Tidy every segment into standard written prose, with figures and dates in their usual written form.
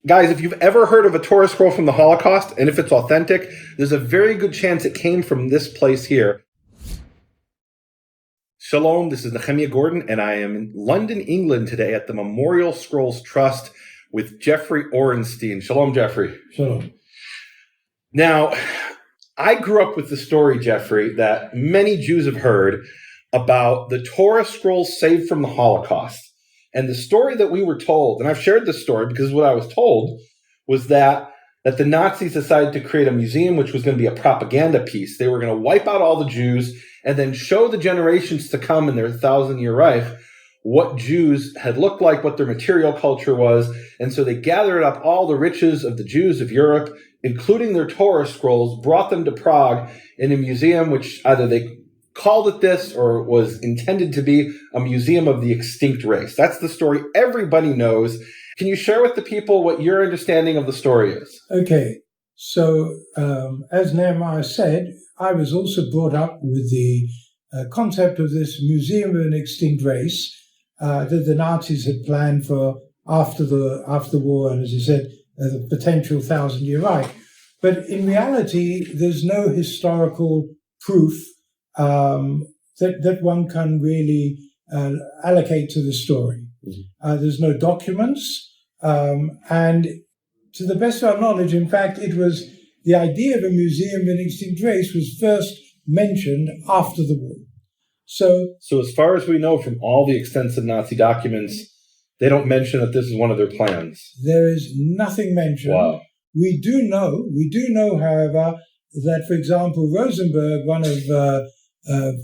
Guys, if you've ever heard of a Torah scroll from the Holocaust, and if it's authentic, there's a very good chance it came from this place here. Shalom, this is Nehemiah Gordon, and I am in London, England today at the Memorial Scrolls Trust with Jeffrey Orenstein. Shalom, Jeffrey. Shalom. Now, I grew up with the story, Jeffrey, that many Jews have heard about the Torah scrolls saved from the Holocaust. And the story that we were told, and I've shared this story because what I was told was that the Nazis decided to create a museum which was going to be a propaganda piece. They were going to wipe out all the Jews and then show the generations to come in their 1,000-year Reich what Jews had looked like, what their material culture was. And so they gathered up all the riches of the Jews of Europe, including their Torah scrolls, brought them to Prague in a museum which either they called it this or was intended to be a museum of the extinct race. That's the story everybody knows. Can you share with the people what your understanding of the story is? Okay, so as Nehemiah said, I was also brought up with the concept of this museum of an extinct race that the Nazis had planned for after the war, and as you said, the potential 1,000-year Reich. But in reality, there's no historical proof that one can really allocate to the story. Mm-hmm. There's no documents, and to the best of our knowledge, in fact, it was the idea of a museum of an extinct race was first mentioned after the war. So as far as we know from all the extensive Nazi documents, they don't mention that this is one of their plans. There is nothing mentioned. Wow. We do know, however, that, for example, Rosenberg, one of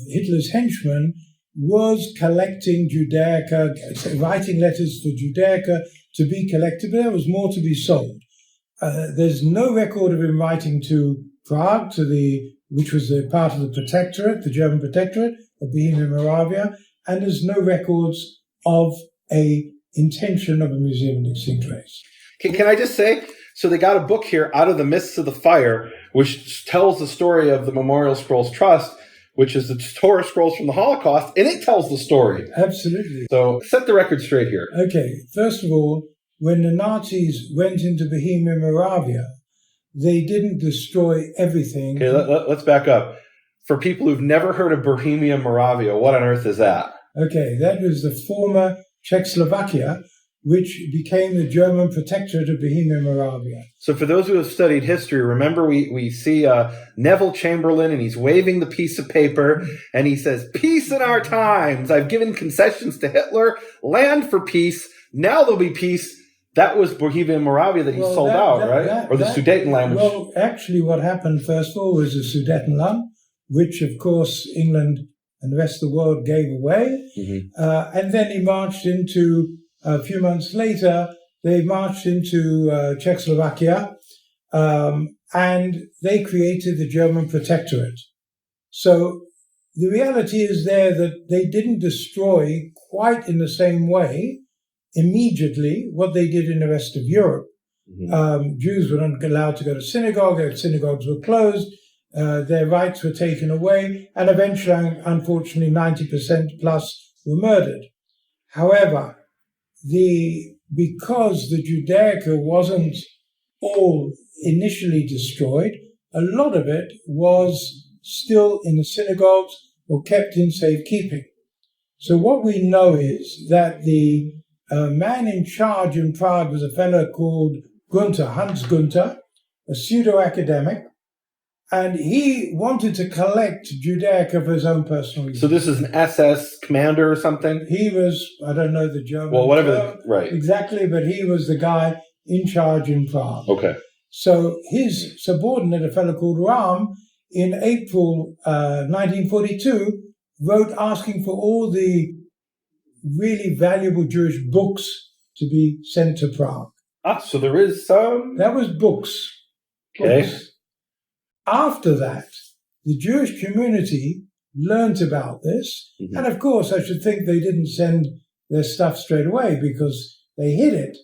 Hitler's henchmen, was collecting Judaica, writing letters for Judaica to be collected, but there was more to be sold. There's no record of him writing to Prague, which was a part of the protectorate, the German protectorate of Bohemia and Moravia, and there's no records of a intention of a museum of the extinct race. Can I just say, so they got a book here, Out of the Mists of the Fire, which tells the story of the Memorial Scrolls Trust, which is the Torah scrolls from the Holocaust, and it tells the story. Absolutely. So set the record straight here. Okay, first of all, when the Nazis went into Bohemia and Moravia, they didn't destroy everything. Okay, let's back up. For people who've never heard of Bohemia and Moravia, what on earth is that? Okay, that was the former Czechoslovakia, which became the German protectorate of Bohemia and Moravia. So for those who have studied history, remember we see Neville Chamberlain, and he's waving the piece of paper, and he says, "Peace in our times. I've given concessions to Hitler, land for peace. Now there'll be peace." That was Bohemia and Moravia that he sold out, right? Or the Sudetenland. Well, actually what happened first of all was the Sudetenland, which of course England and the rest of the world gave away. Mm-hmm. And then he marched into, a few months later, they marched into Czechoslovakia, and they created the German protectorate. So the reality is there that they didn't destroy quite in the same way immediately what they did in the rest of Europe. Mm-hmm. Jews were not allowed to go to synagogue, their synagogues were closed, their rights were taken away, and eventually, unfortunately, 90% plus were murdered. However, because the Judaica wasn't all initially destroyed, a lot of it was still in the synagogues or kept in safekeeping. So what we know is that the man in charge in Prague was a fellow called Hans Gunther, a pseudo-academic, and he wanted to collect Judaica for his own personal use. So this is an SS commander or something? He was, I don't know the German. Well, whatever, right. Exactly, but he was the guy in charge in Prague. Okay. So his subordinate, a fellow called Ram, in April 1942, wrote asking for all the really valuable Jewish books to be sent to Prague. So there is some? That was books. Okay. Books. After that, the Jewish community learnt about this. Mm-hmm. And of course, I should think they didn't send their stuff straight away because they hid it.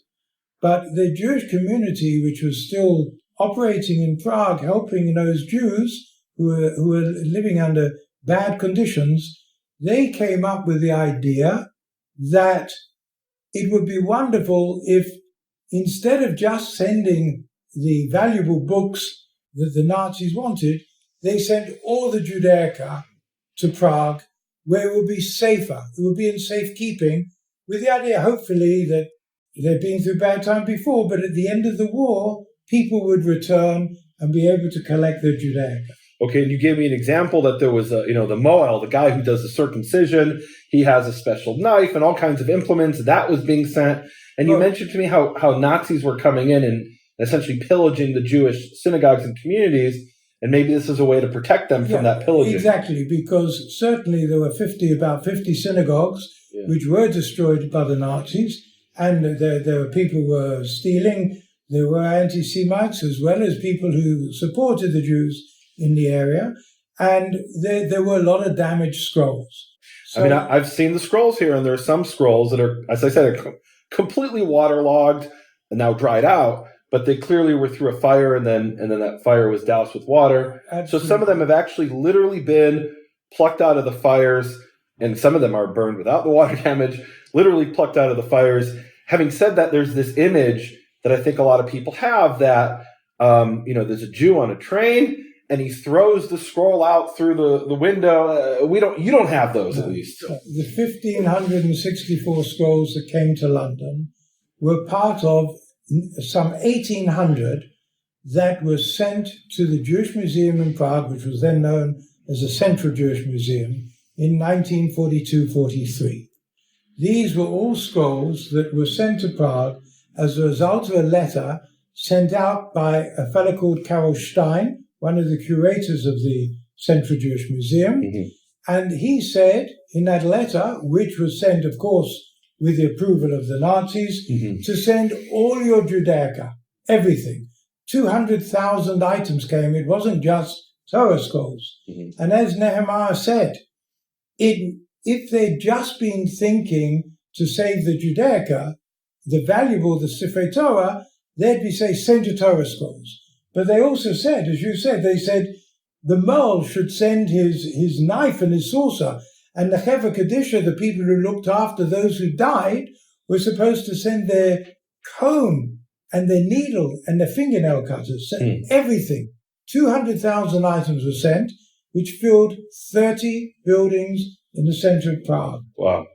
But the Jewish community, which was still operating in Prague, helping those Jews who were living under bad conditions, they came up with the idea that it would be wonderful if instead of just sending the valuable books that the Nazis wanted, they sent all the Judaica to Prague, where it would be safer. It would be in safekeeping, with the idea, hopefully, that they'd been through bad times before, but at the end of the war, people would return and be able to collect their Judaica. Okay, and you gave me an example that there was, the Moel, the guy who does the circumcision. He has a special knife and all kinds of implements that was being sent. And you mentioned to me how Nazis were coming in and essentially pillaging the Jewish synagogues and communities. And maybe this is a way to protect them from that pillaging. Exactly, because certainly there were about 50 synagogues which were destroyed by the Nazis, and there were people who were stealing. There were anti-Semites as well as people who supported the Jews in the area, and there were a lot of damaged scrolls. So, I've seen the scrolls here, and there are some scrolls that are, as I said, are completely waterlogged and now dried out. But they clearly were through a fire, and then that fire was doused with water. Absolutely. So some of them have actually literally been plucked out of the fires, and some of them are burned without the water damage, literally plucked out of the fires. Having said that, there's this image that I think a lot of people have that, there's a Jew on a train, and he throws the scroll out through the window. You don't have those, at least. The 1,564 scrolls that came to London were part of some 1,800 that was sent to the Jewish Museum in Prague, which was then known as the Central Jewish Museum, in 1942-43. These were all scrolls that were sent to Prague as a result of a letter sent out by a fellow called Karol Stein, one of the curators of the Central Jewish Museum. Mm-hmm. And he said in that letter, which was sent, of course, with the approval of the Nazis, mm-hmm. to send all your Judaica, everything. 200,000 items came. It wasn't just Torah scrolls. Mm-hmm. And as Nehemiah said, if they'd just been thinking to save the Judaica, the valuable, the Sifrei Torah, they'd be saying, send your Torah scrolls. But they also said, as you said, they said the Moel should send his knife and his saucer. And the Chevra Kadisha, the people who looked after those who died, were supposed to send their comb and their needle and their fingernail cutters, everything. 200,000 items were sent, which filled 30 buildings in the center of Prague. Wow.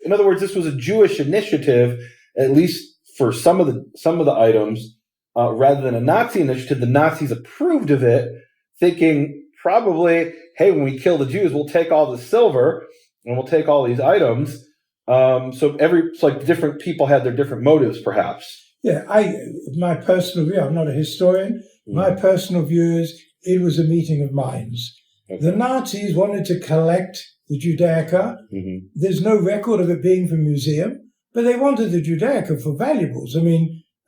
In other words, this was a Jewish initiative, at least for some of the items, rather than a Nazi initiative. The Nazis approved of it, thinking probably, hey, when we kill the Jews, we'll take all the silver and we'll take all these items. So it's like different people had their different motives, perhaps. Yeah, my personal view, I'm not a historian. My personal view is it was a meeting of minds. Okay. The Nazis wanted to collect the Judaica. Mm-hmm. There's no record of it being from a museum, but they wanted the Judaica for valuables.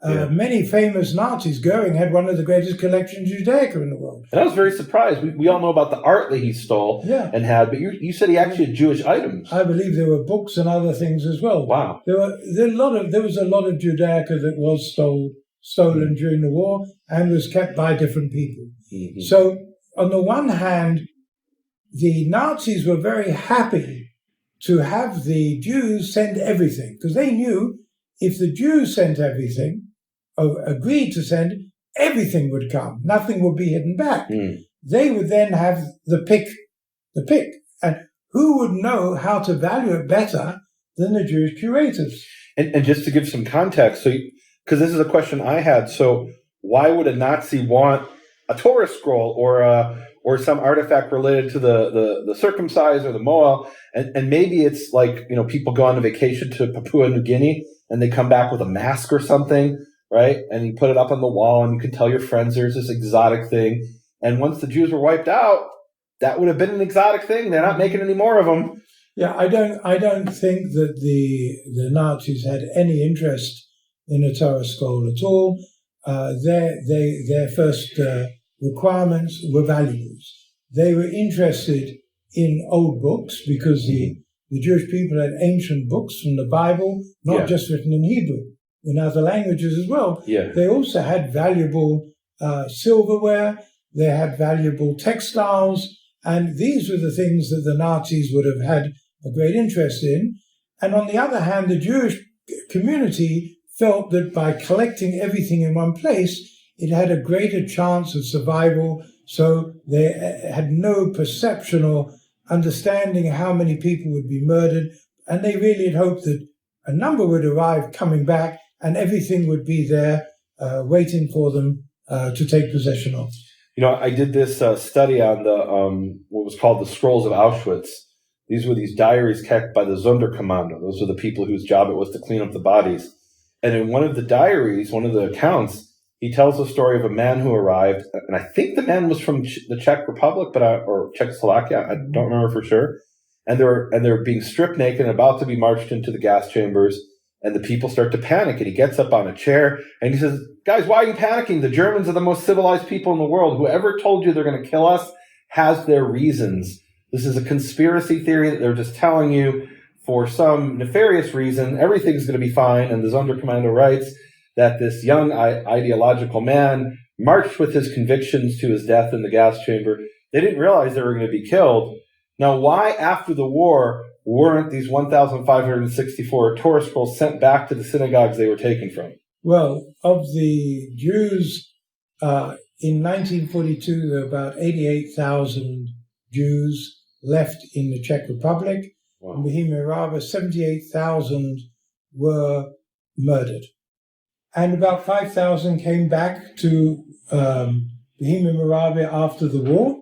Many famous Nazis, Goering had one of the greatest collections of Judaica in the world. And I was very surprised. We all know about the art that he stole and had, but you said he actually had Jewish items. I believe there were books and other things as well. Wow. There was a lot of Judaica that was stolen during the war and was kept by different people. Mm-hmm. So on the one hand, the Nazis were very happy to have the Jews send everything, because they knew if the Jews sent everything, agreed to send, everything would come. Nothing would be hidden back. They would then have the pick. And who would know how to value it better than the Jewish curators? And just to give some context, because this is a question I had, so why would a Nazi want a Torah scroll or some artifact related to the circumcised or the Moel? And maybe it's like, people go on a vacation to Papua New Guinea and they come back with a mask or something, right? And you put it up on the wall and you can tell your friends there's this exotic thing. And once the Jews were wiped out, that would have been an exotic thing. They're not making any more of them. Yeah, I don't think that the Nazis had any interest in a Torah scroll at all. Their first requirements were valuables. They were interested in old books because the Jewish people had ancient books from the Bible, not just written in Hebrew, in other languages as well. Yeah. They also had valuable silverware. They had valuable textiles. And these were the things that the Nazis would have had a great interest in. And on the other hand, the Jewish community felt that by collecting everything in one place, it had a greater chance of survival. So they had no perception or understanding how many people would be murdered. And they really had hoped that a number would arrive coming back and everything would be there waiting for them to take possession of. You know, I did this study on the what was called the Scrolls of Auschwitz. These were these diaries kept by the Sonderkommando. Those were the people whose job it was to clean up the bodies. And in one of the diaries, one of the accounts, he tells the story of a man who arrived, and I think the man was from the Czech Republic, or Czechoslovakia. I don't remember for sure. And they're being stripped naked and about to be marched into the gas chambers. And the people start to panic. And he gets up on a chair and he says, "Guys, why are you panicking? The Germans are the most civilized people in the world. Whoever told you they're going to kill us has their reasons. This is a conspiracy theory that they're just telling you for some nefarious reason. Everything's going to be fine." And the Sonderkommando writes that this young ideological man marched with his convictions to his death in the gas chamber. They didn't realize they were going to be killed. Now, why after the war weren't these 1,564 Torah scrolls sent back to the synagogues they were taken from? Well, of the Jews, in 1942, there were about 88,000 Jews left in the Czech Republic. Wow. In Bohemia Rava, 78,000 were murdered. And about 5,000 came back to Bohemia Moravia after the war.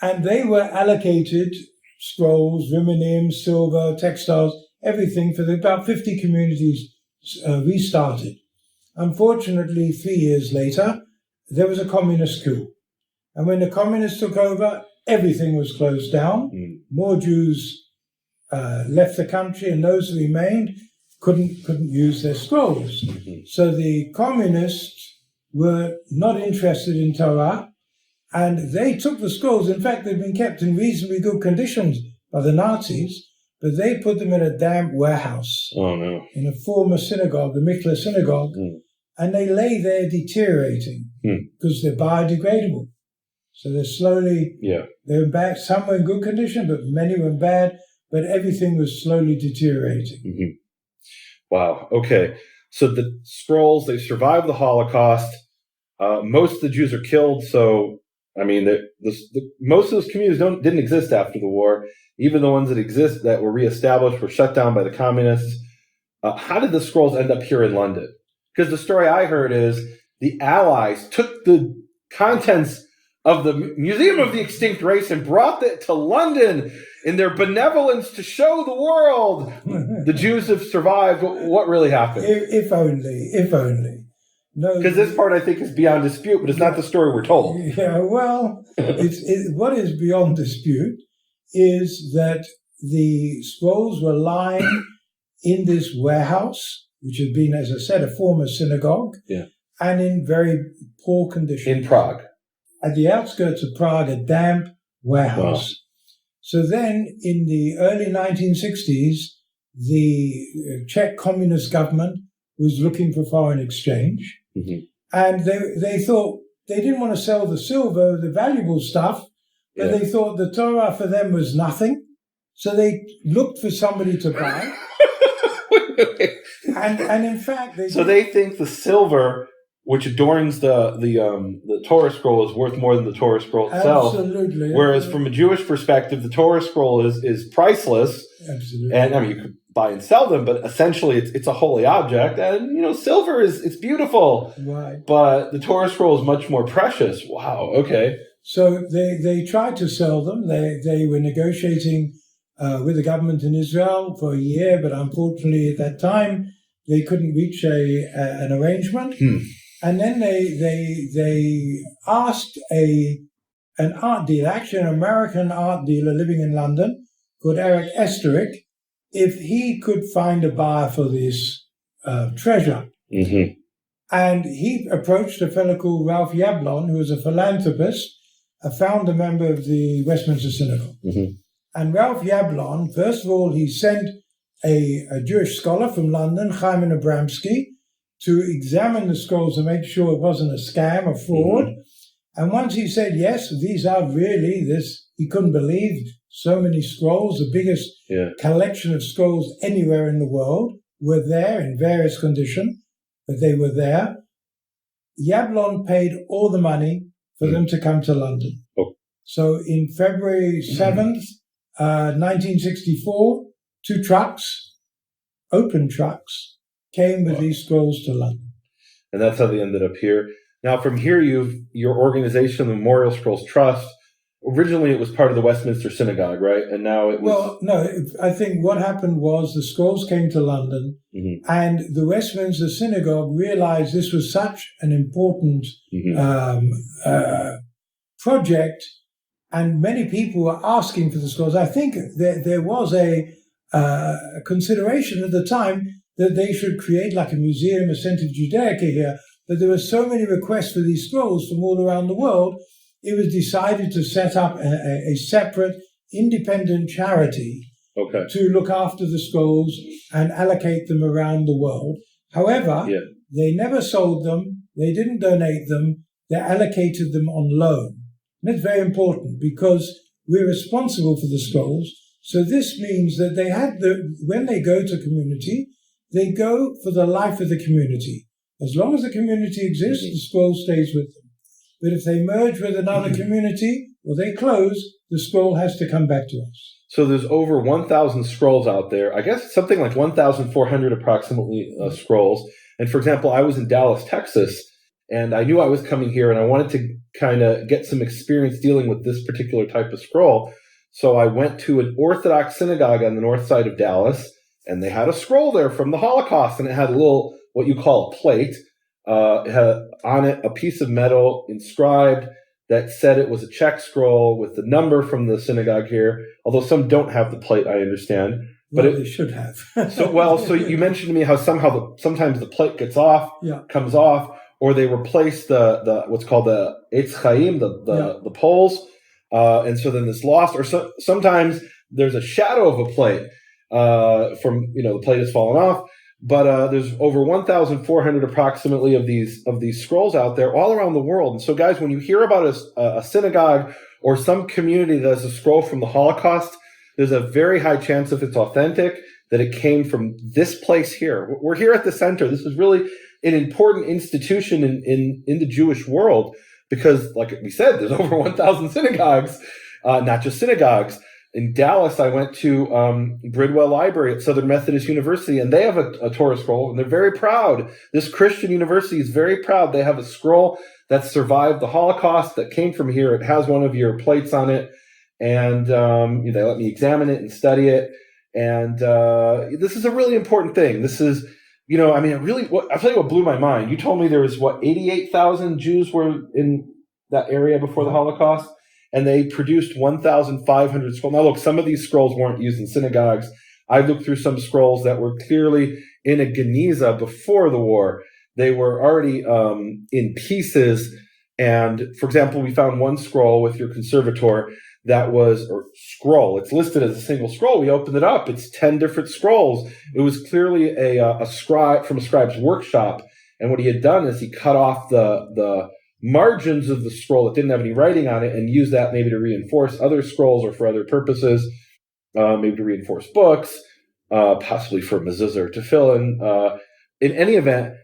And they were allocated scrolls, rumenim, silver, textiles, everything for about 50 communities restarted. Unfortunately, 3 years later, there was a communist coup. And when the communists took over, everything was closed down. More Jews left the country, and those who remained couldn't use their scrolls. So the communists were not interested in Torah, and they took the scrolls. In fact, they'd been kept in reasonably good conditions by the Nazis, but they put them in a damp warehouse. Oh, no. In a former synagogue, the Mikla synagogue, and they lay there deteriorating because they're biodegradable. So they're slowly, they're bad. Some were in good condition, but many were bad, but everything was slowly deteriorating. Wow. Okay. So the scrolls, they survived the Holocaust. Most of the Jews are killed. So, I mean, most of those communities didn't exist after the war. Even the ones that exist that were reestablished were shut down by the communists. How did the scrolls end up here in London? Because the story I heard is the Allies took the contents of the Museum of the Extinct Race and brought it to London in their benevolence to show the world the Jews have survived. What really happened? If only. No, because this part I think is beyond dispute, but it's not the story we're told. Yeah, well, what is beyond dispute is that the scrolls were lying in this warehouse, which had been, as I said, a former synagogue, and in very poor condition. In Prague. At the outskirts of Prague, a damp warehouse. Wow. So then, in the early 1960s, the Czech communist government was looking for foreign exchange. And they thought they didn't want to sell the silver, the valuable stuff, but they thought the Torah for them was nothing. So they looked for somebody to buy. and in fact, they think the silver, which adorns the Torah scroll, is worth more than the Torah scroll itself. Absolutely. Whereas from a Jewish perspective, the Torah scroll is priceless. Absolutely. And I mean, you could buy and sell them, but essentially it's a holy object. And silver it's beautiful. Right. But the Torah scroll is much more precious. Wow. Okay. So they tried to sell them. They were negotiating with the government in Israel for a year, but unfortunately at that time they couldn't reach an arrangement. And then they asked an art dealer, actually an American art dealer living in London called Eric Esterick, if he could find a buyer for this treasure. And he approached a fellow called Ralph Yablon, who was a philanthropist, a founder member of the Westminster Synagogue. And Ralph Yablon, first of all, he sent a Jewish scholar from London, Chaim Abramsky, to examine the scrolls and make sure it wasn't a scam or fraud. And once he said, yes, these are really this, he couldn't believe so many scrolls, the biggest collection of scrolls anywhere in the world, were there in various condition. but they were there. Yablon paid all the money for them to come to London. Oh. So in February 7th, 1964, 2 trucks, open trucks, came with these scrolls to London. And that's how they ended up here. Now, from here, your organization, the Memorial Scrolls Trust. Originally, it was part of the Westminster Synagogue, right? And now it was. Well, no, I think what happened was the scrolls came to London, and the Westminster Synagogue realized this was such an important project, and many people were asking for the scrolls. I think there was a consideration at the time that they should create like a museum, a Centre Judaica here, but there were so many requests for these scrolls from all around the world. It was decided to set up a separate, independent charity to look after the scrolls and allocate them around the world. However, they never sold them, they didn't donate them, they allocated them on loan. And that's very important because we're responsible for the scrolls. So this means that they had when they go to community, they go for the life of the community. As long as the community exists, the scroll stays with them. But if they merge with another community or they close, the scroll has to come back to us. So there's over 1,000 scrolls out there. I guess something like 1,400 approximately scrolls. And for example, I was in Dallas, Texas, and I knew I was coming here and I wanted to kind of get some experience dealing with this particular type of scroll. So I went to an Orthodox synagogue on the north side of Dallas, and they had a scroll there from the Holocaust, and it had a little, what you call a plate. It had on it a piece of metal inscribed that said it was a Czech scroll with the number from the synagogue here, although some don't have the plate, I understand. But they should have. So you mentioned to me how sometimes the plate gets off, comes off, or they replace the what's called the Eitz Chaim, the poles, and so then it's lost. Or sometimes there's a shadow of a plate from the plate has fallen off. But there's over 1,400 approximately of these scrolls out there all around the world. And so, guys, when you hear about a synagogue or some community that has a scroll from the Holocaust, there's a very high chance, if it's authentic, that it came from this place here. We're here at the center. This is really an important institution in the Jewish world because, like we said, there's over 1,000 synagogues, not just synagogues. In Dallas, I went to Bridwell Library at Southern Methodist University, and they have a Torah scroll, and they're very proud. This Christian university is very proud. They have a scroll that survived the Holocaust that came from here. It has one of your plates on it, and they let me examine it and study it. And this is a really important thing. This is, I'll tell you what blew my mind. You told me there was, 88,000 Jews were in that area before the Holocaust? And they produced 1,500 scrolls. Now, look, some of these scrolls weren't used in synagogues. I looked through some scrolls that were clearly in a geniza before the war. They were already in pieces. And, for example, we found one scroll with your conservator it's listed as a single scroll. We opened it up. It's 10 different scrolls. It was clearly a scribe from a scribe's workshop. And what he had done is he cut off the margins of the scroll that didn't have any writing on it and use that maybe to reinforce other scrolls or for other purposes, maybe to reinforce books, possibly for mezuzah or tefillin. In any event,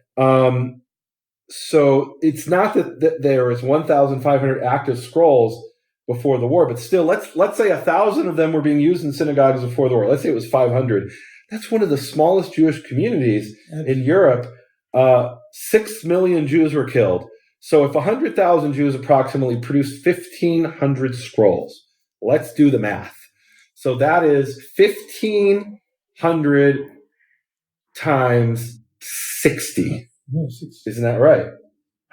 so it's not that there is 1,500 active scrolls before the war, but still, let's say 1,000 of them were being used in synagogues before the war. Let's say it was 500. That's one of the smallest Jewish communities in Europe. 6 million Jews were killed. So if 100,000 Jews approximately produced 1,500 scrolls, let's do the math. So that is 1,500 times 60. No, 60. Isn't that right?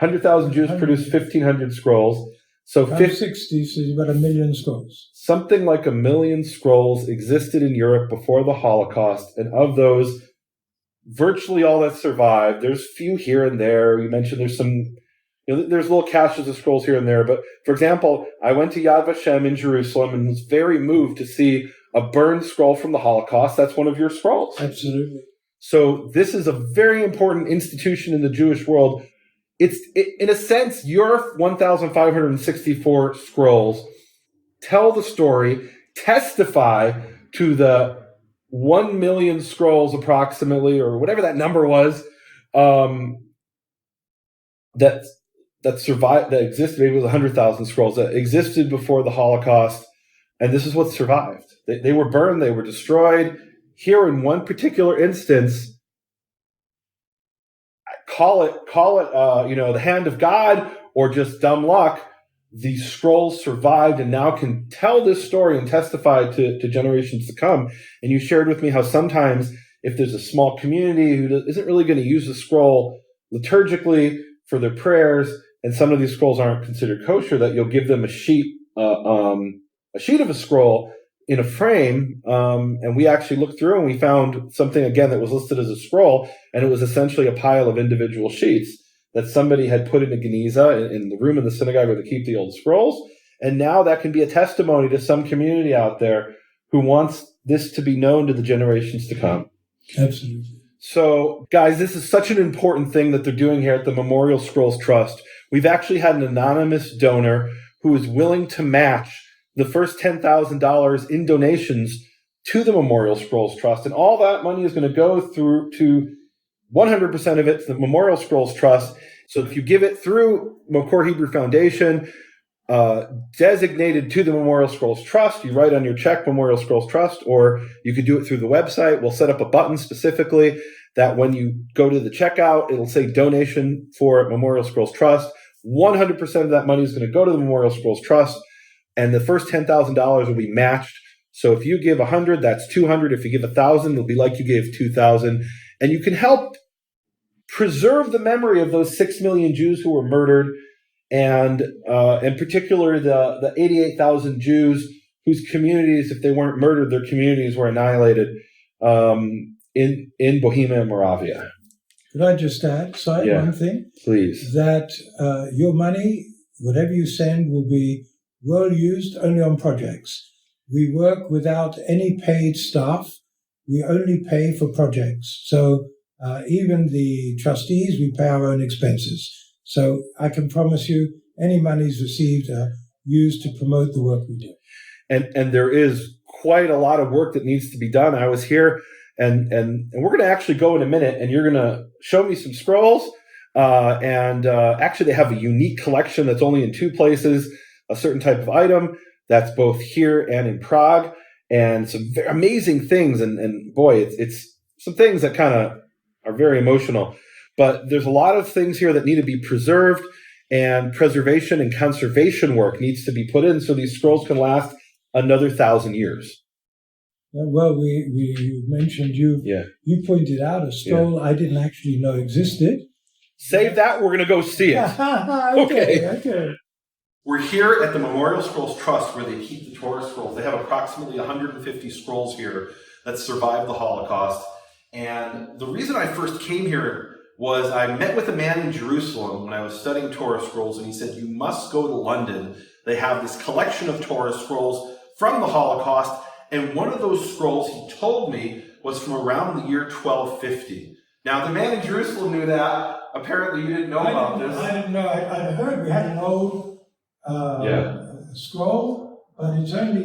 100,000 Jews produced 1,500 scrolls. So 60, so you've got 1 million scrolls. Something like 1 million scrolls existed in Europe before the Holocaust, and of those, virtually all that survived. There's few here and there. You mentioned there's some... there's little caches of scrolls here and there. But, for example, I went to Yad Vashem in Jerusalem and was very moved to see a burned scroll from the Holocaust. That's one of your scrolls. Absolutely. So this is a very important institution in the Jewish world. In a sense, your 1,564 scrolls tell the story, testify to the 1 million scrolls approximately, or whatever that number was, that survived, that existed. Maybe it was 100,000 scrolls that existed before the Holocaust, and this is what survived. They were burned. They were destroyed. Here, in one particular instance, call it the hand of God or just dumb luck. These scrolls survived and now can tell this story and testify to generations to come. And you shared with me how sometimes if there's a small community who isn't really going to use the scroll liturgically for their prayers, and some of these scrolls aren't considered kosher, that you'll give them a sheet of a scroll in a frame. And we actually looked through and we found something, again, that was listed as a scroll, and it was essentially a pile of individual sheets that somebody had put in a geniza in the room in the synagogue where they keep the old scrolls. And now that can be a testimony to some community out there who wants this to be known to the generations to come. Absolutely. So, guys, this is such an important thing that they're doing here at the Memorial Scrolls Trust. We've actually had an anonymous donor who is willing to match the first $10,000 in donations to the Memorial Scrolls Trust. And all that money is going to go through to 100% of it to the Memorial Scrolls Trust. So if you give it through McCord Hebrew Foundation, designated to the Memorial Scrolls Trust, you write on your check Memorial Scrolls Trust, or you could do it through the website. We'll set up a button specifically that when you go to the checkout, it'll say donation for Memorial Scrolls Trust. 100% of that money is going to go to the Memorial Scrolls Trust, and the first $10,000 will be matched. So if you give 100, that's 200. If you give 1,000, it'll be like you gave 2,000. And you can help preserve the memory of those 6 million Jews who were murdered, and in particular the 88,000 Jews whose communities, if they weren't murdered, their communities were annihilated in Bohemia and Moravia. Could I just add, one thing? Please. That your money, whatever you send, will be well used only on projects. We work without any paid staff. We only pay for projects. So even the trustees, we pay our own expenses. So I can promise you any monies received are used to promote the work we do. And there is quite a lot of work that needs to be done. I was here, and we're going to actually go in a minute, and you're going to show me some scrolls. Actually, they have a unique collection that's only in 2 places, a certain type of item that's both here and in Prague, and some amazing things. And boy, it's some things that kind of are very emotional. But there's a lot of things here that need to be preserved, and preservation and conservation work needs to be put in so these scrolls can last another 1,000 years. Well, we mentioned you pointed out a scroll I didn't actually know existed. Save that. We're going to go see it. Okay. We're here at the Memorial Scrolls Trust where they keep the Torah scrolls. They have approximately 150 scrolls here that survived the Holocaust. And the reason I first came here was I met with a man in Jerusalem when I was studying Torah scrolls, and he said, you must go to London. They have this collection of Torah scrolls from the Holocaust, and one of those scrolls, he told me, was from around the year 1250. Now, the man in Jerusalem knew that. Apparently, you didn't know about this. I didn't know. I heard we had an old scroll, but it's only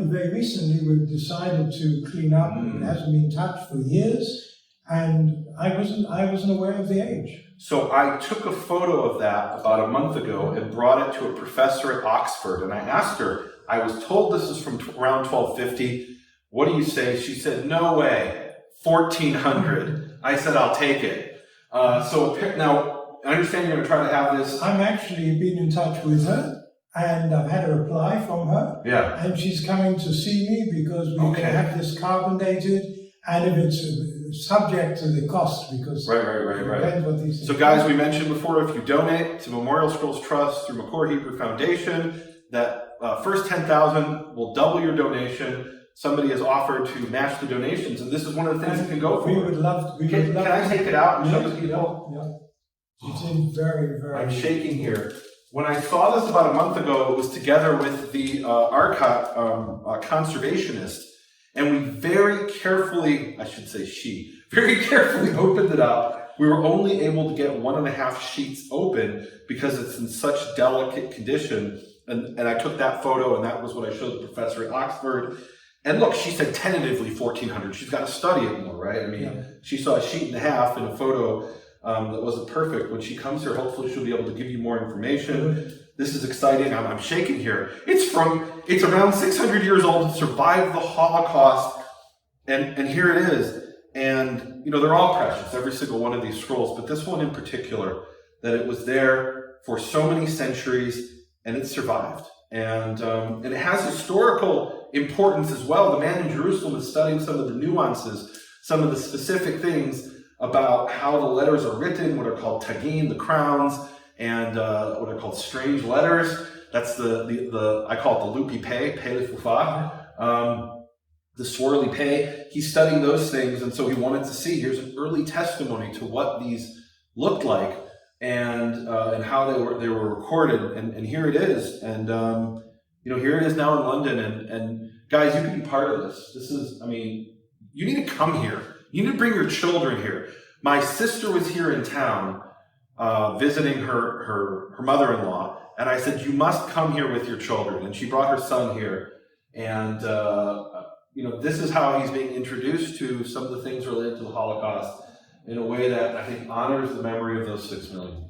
very recently we've decided to clean up. It hasn't been touched for years. And I wasn't aware of the age. So I took a photo of that about a month ago and brought it to a professor at Oxford. And I asked her, I was told this is from around 1250. What do you say? She said, no way, 1400. I said, I'll take it. So now, I understand you're going to try to have this. I'm actually been in touch with her, and I've had a reply from her. Yeah. And she's coming to see me because we're going to have this carbon dated. And if it's subject to the cost, because right. So, guys, we mentioned before, if you donate to Memorial Scrolls Trust through McCord Hebrew Foundation, that first 10,000 will double your donation. Somebody has offered to match the donations, and this is one of the things you can go for. We would love. Can I take it out and show the people? Yeah. It's in very, very. I'm shaking here. When I saw this about a month ago, it was together with the archive conservationist. And we very carefully opened it up. We were only able to get 1.5 sheets open because it's in such delicate condition. And I took that photo, and that was what I showed the professor at Oxford. And look, she said tentatively 1400. She's got to study it more, right? I mean, she saw a sheet and a half in a photo that wasn't perfect. When she comes here, hopefully she'll be able to give you more information. This is exciting. I'm shaking here. It's around 600 years old. It survived the Holocaust, and here it is. And they're all precious, every single one of these scrolls, but this one in particular, that it was there for so many centuries and it survived. And it has historical importance as well. The man in Jerusalem is studying some of the nuances, some of the specific things about how the letters are written, what are called tagim, the crowns, and what are called strange letters. That's I call it the loopy pei lefufa, the swirly pei. He's studying those things, and so he wanted to see, here's an early testimony to what these looked like and how they were recorded, and here it is. And here it is now in London, and guys, you can be part of this. This is, you need to come here. You need to bring your children here. My sister was here in town visiting her mother-in-law, and I said, you must come here with your children. And she brought her son here, and this is how he's being introduced to some of the things related to the Holocaust in a way that I think honors the memory of those 6 million.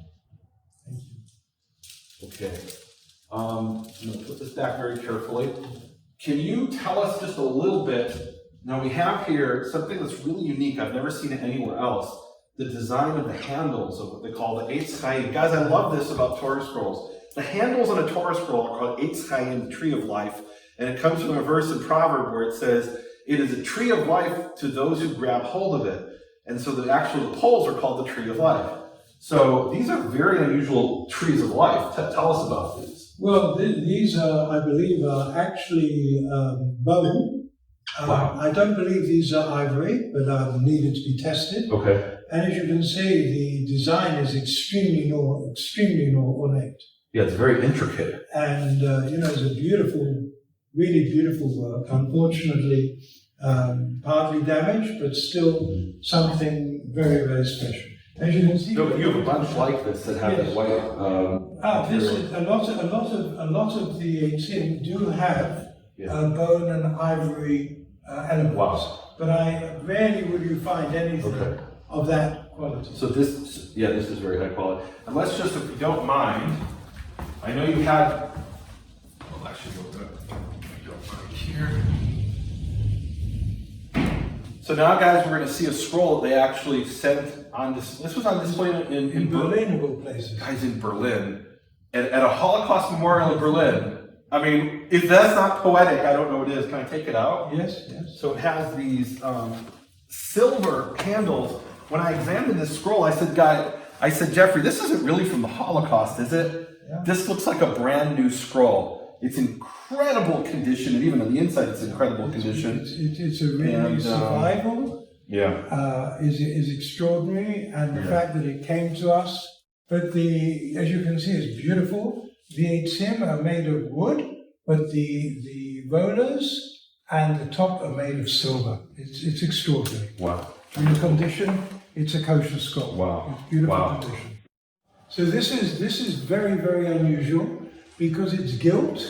Thank you. Okay. I'm going to put this back very carefully. Can you tell us just a little bit? Now we have here something that's really unique. I've never seen it anywhere else. The design of the handles of what they call the Eitz Chaim. Guys, I love this about Torah scrolls. The handles on a Torah scroll are called Eitz Chaim, the tree of life. And it comes from a verse in Proverbs where it says, it is a tree of life to those who grab hold of it. And so the poles are called the tree of life. So these are very unusual trees of life. Tell us about these. Well, these are, I believe, are actually bone. Wow. I don't believe these are ivory, but needed to be tested. Okay. And as you can see, the design is extremely ornate. Yeah, it's very intricate. And, it's a beautiful, really beautiful work. Unfortunately, partly damaged, but still something very, very special. As you can see, No, but you have a bunch like this that have that white. this is a lot of the Eitzim do have bone and ivory elements. Wow. But rarely will you find anything of that quality. So this is very high quality. And let's just, if you don't mind, I know you had. Well, actually, go back. If you don't mind here. So now, guys, we're going to see a scroll that they actually sent on this. This was on display in Berlin, of all places. Guys, in Berlin, at a Holocaust memorial in Berlin. If that's not poetic, I don't know what it is. Can I take it out? Yes, yes. So it has these silver handles. When I examined this scroll, I said, Jeffrey, this isn't really from the Holocaust, is it? Yeah. This looks like a brand new scroll. It's incredible condition, and even on the inside, it's incredible condition. It's a really survival. Is extraordinary, and the fact that it came to us. But as you can see, it's beautiful. The Eitzim are made of wood, but the rollers and the top are made of silver. It's extraordinary. Wow. And the condition, it's a kosher scroll. Wow. It's beautiful condition. So this is very, very unusual because it's gilt.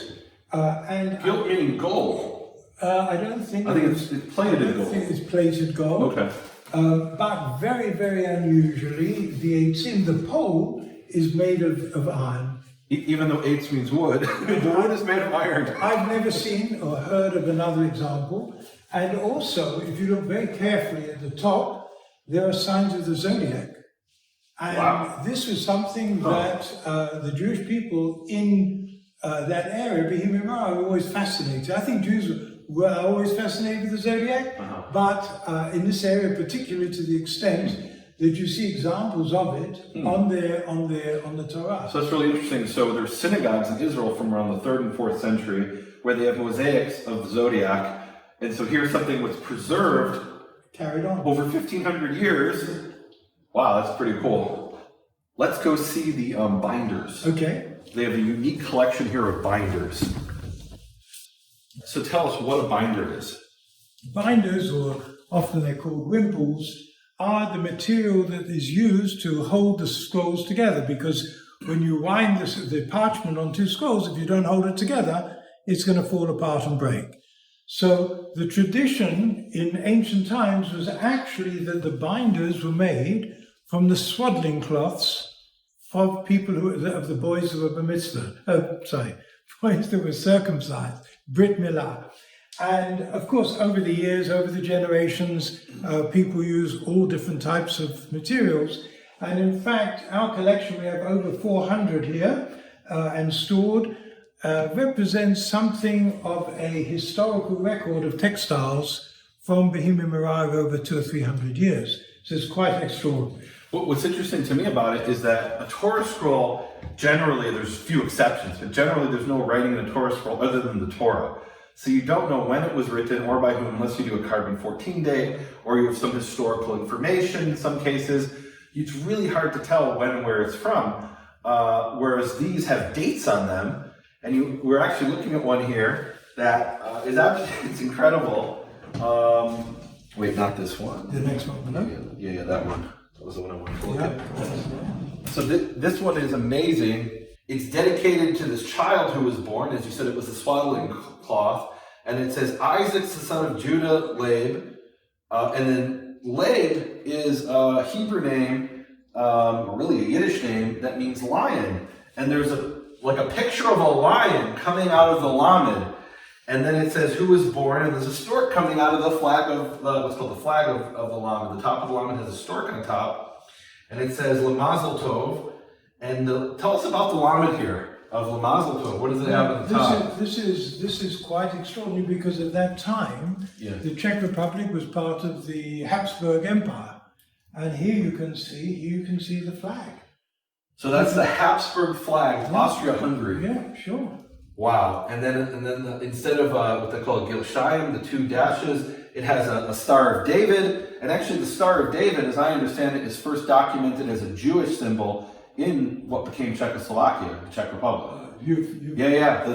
And Gilt meaning gold. I don't think. I think it's plated in gold. I think it's plated gold. Okay. But very, very unusually, the Eitzim, the pole, is made of iron. Even though eights means wood, the wood is made of iron. I've never seen or heard of another example. And also, if you look very carefully at the top, there are signs of the zodiac. And this was something that the Jewish people in that area, Bohemia, are always fascinated. I think Jews were always fascinated with the zodiac, but in this area, particularly to the extent that you see examples of it on the Torah. So that's really interesting. So there's synagogues in Israel from around the 3rd and 4th century where they have mosaics of the zodiac. And so here's something that's preserved carried on over 1,500 years. Wow, that's pretty cool. Let's go see the binders. Okay. They have a unique collection here of binders. So tell us what a binder is. Binders, or often they're called wimples, are the material that is used to hold the scrolls together, because when you wind the parchment on two scrolls, if you don't hold it together, it's going to fall apart and break. So the tradition in ancient times was actually that the binders were made from the swaddling cloths of people of the boys who were bar mitzvah, boys that were circumcised, Brit Milah. And of course, over the years, over the generations, people use all different types of materials. And in fact, our collection, we have over 400 here and stored, represents something of a historical record of textiles from Bohemia Moravian over 200 or 300 years. So it's quite extraordinary. What's interesting to me about it is that a Torah scroll, generally, there's few exceptions, but generally there's no writing in a Torah scroll other than the Torah. So you don't know when it was written or by whom, unless you do a carbon 14 date or you have some historical information in some cases. It's really hard to tell when and where it's from, whereas these have dates on them. And we're actually looking at one here that is actually, it's incredible. Wait, not this one. The next one, no? Yeah, that one. That was the one I wanted to look at. So this one is amazing. It's dedicated to this child who was born. As you said, it was a swaddling cloth. And it says, Isaac's the son of Judah, Labe. And then Labe is a Hebrew name, or really a Yiddish name, that means lion. And there's a picture of a lion coming out of the Lamed. And then it says who was born, and there's a stork coming out of the flag of, what's called the flag of the Lamed. The top of the Lamed has a stork on top. And it says Lamazel Tov. And tell us about the Lamed here of Lamazel Tov. What does it have at the top? This is quite extraordinary because at that time, the Czech Republic was part of the Habsburg Empire. And here you can see the flag. So that's the Habsburg flag, Austria-Hungary. Yeah, sure. Wow. And then instead of what they call Gil Shayim, the two dashes, it has a Star of David. And actually the Star of David, as I understand it, is first documented as a Jewish symbol in what became Czechoslovakia, the Czech Republic.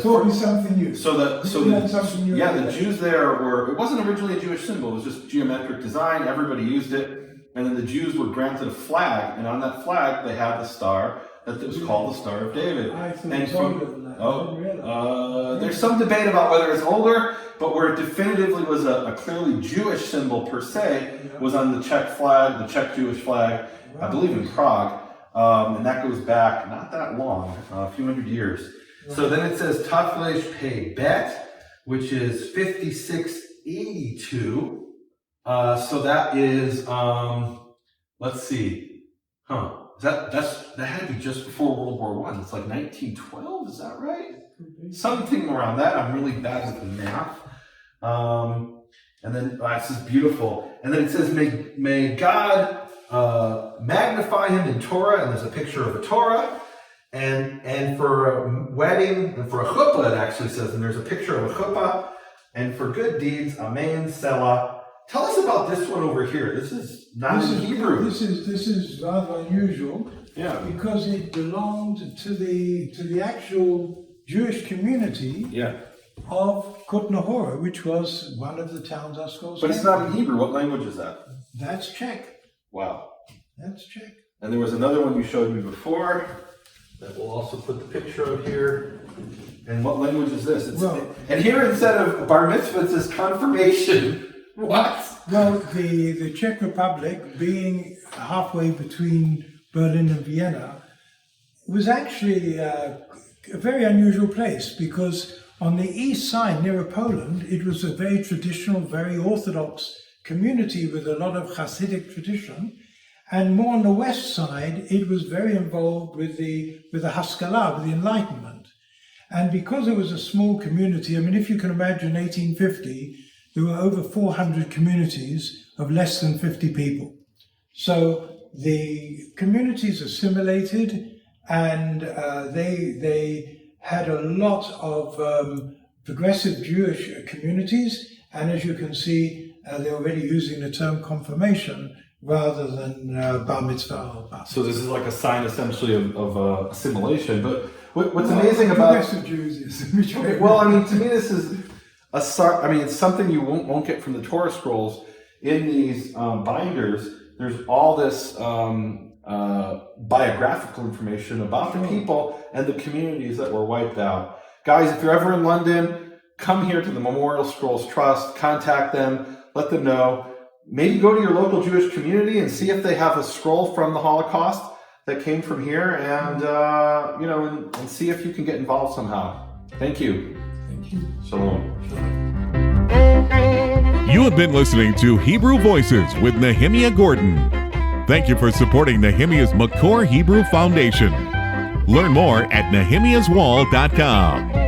Taught me something new. The Jews there were, it wasn't originally a Jewish symbol, it was just geometric design, everybody used it. And then the Jews were granted a flag, and on that flag they had the star that was called the Star of David. I thought it was older than that. There's some debate about whether it's older, but where it definitively was a clearly Jewish symbol per se was on the Czech flag, the Czech Jewish flag, I believe in Prague, and that goes back not that long, a few hundred years. Right. So then it says Taflesh Pei Bet, which is 5682. So that is, let's see, that had to be just before World War I. It's like 1912, is that right? Something around that. I'm really bad with the math. And then this is beautiful. And then it says, may God magnify him in Torah, and there's a picture of a Torah. And for a wedding, and for a chuppah, it actually says, and there's a picture of a chuppah. And for good deeds, Amen, Selah. Tell us about this one over here. This is not in Hebrew. This is rather unusual. Yeah. Because it belonged to the actual Jewish community of Kutna Hora, which was one of the towns our scrolls. But it's not in Hebrew. What language is that? That's Czech. Wow. That's Czech. And there was another one you showed me before that we'll also put the picture of here. And what language is this? And here instead of bar mitzvah, it says confirmation. What? Well, the Czech Republic, being halfway between Berlin and Vienna, was actually a very unusual place because on the east side, near Poland, it was a very traditional, very orthodox community with a lot of Hasidic tradition. And more on the west side, it was very involved with the Haskalah, with the Enlightenment. And because it was a small community, I mean, if you can imagine 1850, there were over 400 communities of less than 50 people. So the communities assimilated, and they had a lot of progressive Jewish communities. And as you can see, they're already using the term confirmation rather than bar mitzvah. So this is like a sign essentially of assimilation. But what's amazing about progressive Jews is well, I mean, to me this is it's something you won't get from the Torah scrolls. In these binders, there's all this biographical information about the people and the communities that were wiped out. Guys, if you're ever in London, come here to the Memorial Scrolls Trust, contact them, let them know. maybe go to your local Jewish community and see if they have a scroll from the Holocaust that came from here, and and see if you can get involved somehow. Thank you. Thank you. Shalom. You have been listening to Hebrew Voices with Nehemiah Gordon. Thank you for supporting Nehemiah's Makor Hebrew Foundation. Learn more at nehemiahswall.com.